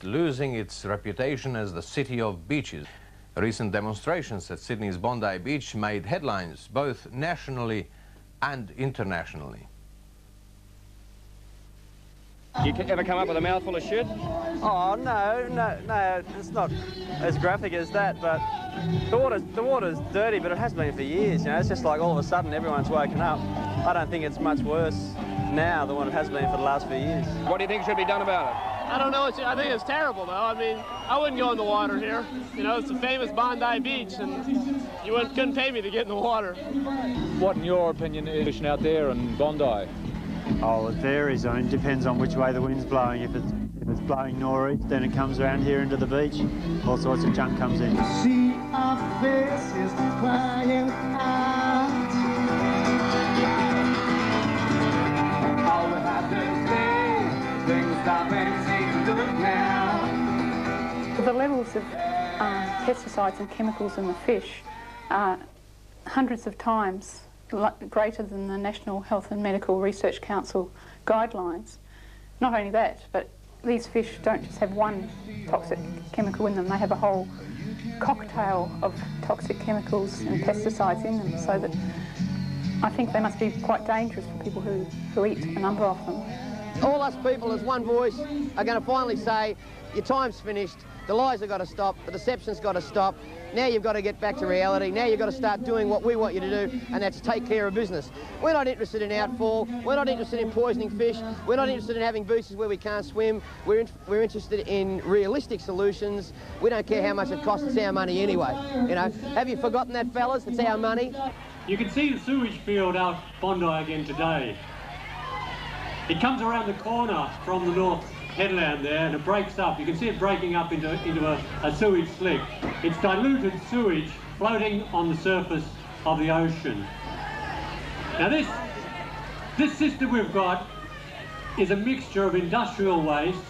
losing its reputation as the city of beaches. Recent demonstrations at Sydney's Bondi Beach made headlines both nationally and internationally. You ever come up with a mouthful of shit? Oh, no, it's not as graphic as that, but the water's dirty, but it has been for years, you know. It's just like all of a sudden everyone's woken up. I don't think it's much worse now than what it has been for the last few years. What do you think should be done about it? I don't know. I think it's terrible, though. I mean, I wouldn't go in the water here. You know, it's the famous Bondi Beach, and you couldn't pay me to get in the water. What, in your opinion, is fishing out there in Bondi? Oh, it varies. I mean, it depends on which way the wind's blowing. If it's blowing northeast, then it comes around here into the beach. All sorts of junk comes in. See our faces crying out. All we have to say, things stop and seem to look now. The levels of pesticides and chemicals in the fish are hundreds of times greater than the National Health and Medical Research Council guidelines. Not only that, but these fish don't just have one toxic chemical in them, they have a whole cocktail of toxic chemicals and pesticides in them, so that I think they must be quite dangerous for people who eat a number of them. All us people as one voice are going to finally say, your time's finished, the lies have got to stop, the deception's got to stop. Now you've got to get back to reality. Now you've got to start doing what we want you to do, and that's take care of business. We're not interested in outfall. We're not interested in poisoning fish. We're not interested in having beaches where we can't swim. We're interested in realistic solutions. We don't care how much it costs. It's our money anyway. You know, have you forgotten that, fellas? It's our money. You can see the sewage field out Bondi again today. It comes around the corner from the north headland there, and it breaks up. You can see it breaking up into a sewage slick. It's diluted sewage floating on the surface of the ocean. Now this system we've got is a mixture of industrial waste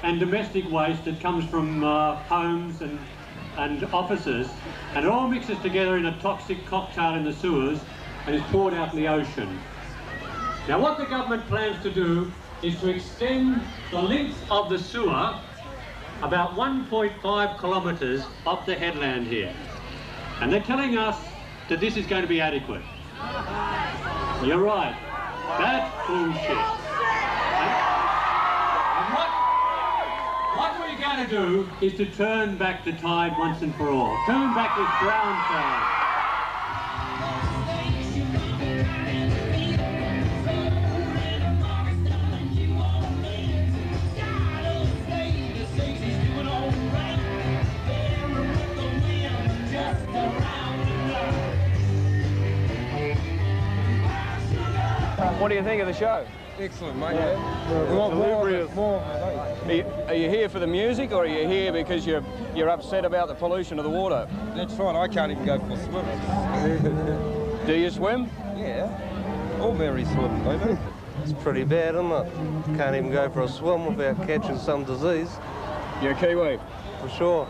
and domestic waste that comes from homes and offices, and it all mixes together in a toxic cocktail in the sewers and is poured out in the ocean. Now what the government plans to do is to extend the length of the sewer about 1.5 kilometres off the headland here. And they're telling us that this is going to be adequate. You're right. That's bullshit. And what we're going to do is to turn back the tide once and for all. Turn back this brown tide. What do you think of the show? Excellent, mate. Yeah. We want more. Are you here for the music, or are you here because you're upset about the pollution of the water? That's right, I can't even go for a swim. Do you swim? Yeah. All berries swim, don't they? It's pretty bad, isn't it? Can't even go for a swim without catching some disease. You're a Kiwi? For sure.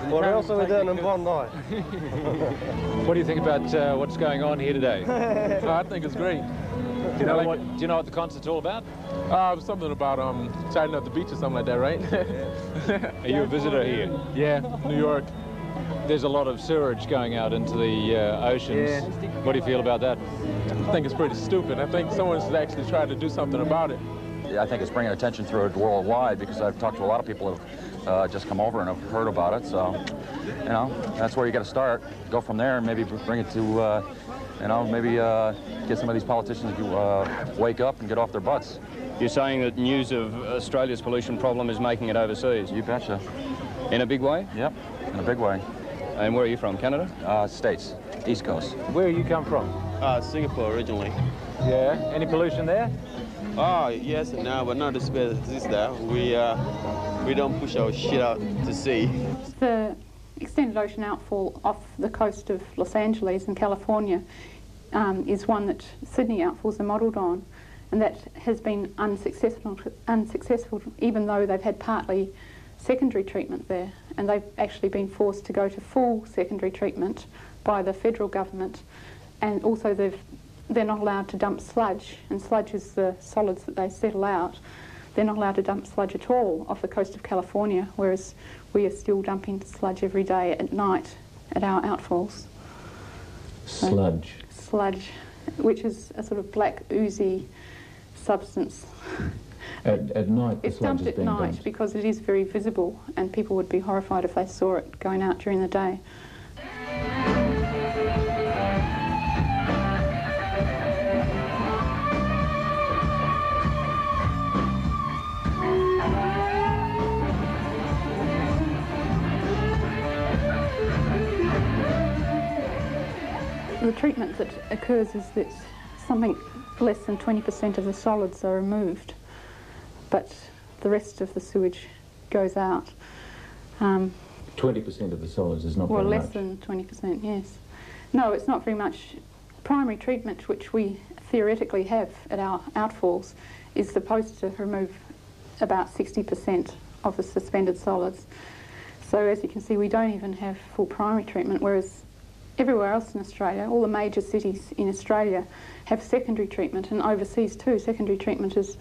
What else are we doing in Bondi? What do you think about what's going on here today? I think it's great. Do you know what the concert's all about? Something about tidying up the beach or something like that, right? Are you a visitor here? Yeah, New York. There's a lot of sewage going out into the oceans. Yeah. What do you feel about that? I think it's pretty stupid. I think someone's actually tried to do something about it. I think it's bringing attention to it worldwide, because I've talked to a lot of people who have just come over and have heard about it. So, you know, that's where you got to start. Go from there and maybe bring it to, you know, maybe get some of these politicians to wake up and get off their butts. You're saying that news of Australia's pollution problem is making it overseas? You betcha. In a big way? Yep, in a big way. And where are you from, Canada? States, East Coast. Where you come from? Singapore originally. Yeah. Any pollution there? Oh, yes and no, but not as bad as this there. We don't push our shit out to sea. The extended ocean outfall off the coast of Los Angeles in California is one that Sydney outfalls are modelled on, and that has been unsuccessful even though they've had partly secondary treatment there, and they've actually been forced to go to full secondary treatment by the federal government, and also they're not allowed to dump sludge, and sludge is the solids that they settle out. they're not allowed to dump sludge at all off the coast of California, whereas we are still dumping sludge every day at night at our outfalls. Sludge? Sludge, which is a sort of black, oozy substance. At night, it's dumped at night because it is very visible, and people would be horrified if they saw it going out during the day. The treatment that occurs is that something less than 20% of the solids are removed, but the rest of the sewage goes out. 20% of the solids is not very much? Well, less than 20%, yes. No, it's not very much. Primary treatment, which we theoretically have at our outfalls, is supposed to remove about 60% of the suspended solids. So as you can see, we don't even have full primary treatment, whereas everywhere else in Australia, all the major cities in Australia have secondary treatment, and overseas too. Secondary treatment is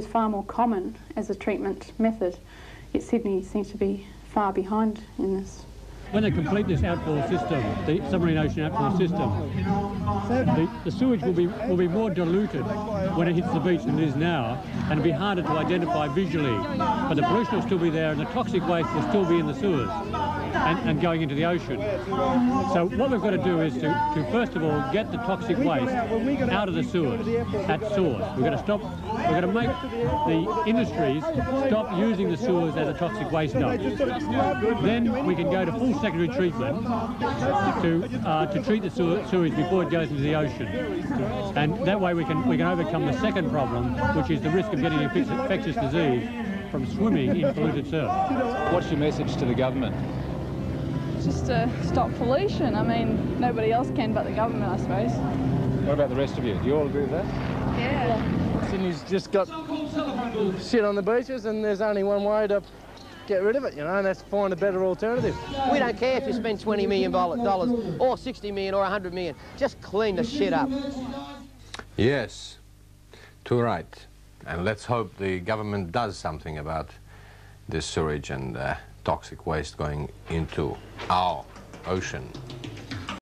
far more common as a treatment method. Yet Sydney seems to be far behind in this. When they complete this outfall system, the submarine ocean outfall system, the sewage will be more diluted when it hits the beach than it is now, and it'll be harder to identify visually. But the pollution will still be there, and the toxic waste will still be in the sewers and going into the ocean. So what we've got to do is to first of all get the toxic waste out of the sewers at source. We've got to stop. We've got to make the industries stop using the sewers as a toxic waste dump. Then we can go to full secondary treatment to treat the sewage before it goes into the ocean, and that way we can overcome the second problem, which is the risk of getting infectious disease from swimming in polluted surf. What's your message to the government? Just to stop pollution. I mean, nobody else can but the government, I suppose. What about the rest of you? Do you all agree with that? Yeah. Sydney's just got shit on the beaches, and there's only one way to get rid of it, you know, and that's find a better alternative. We don't care if you spend $20 million or $60 million or $100 million. Just clean the shit up. Yes, too right. And let's hope the government does something about this sewage and toxic waste going into our ocean.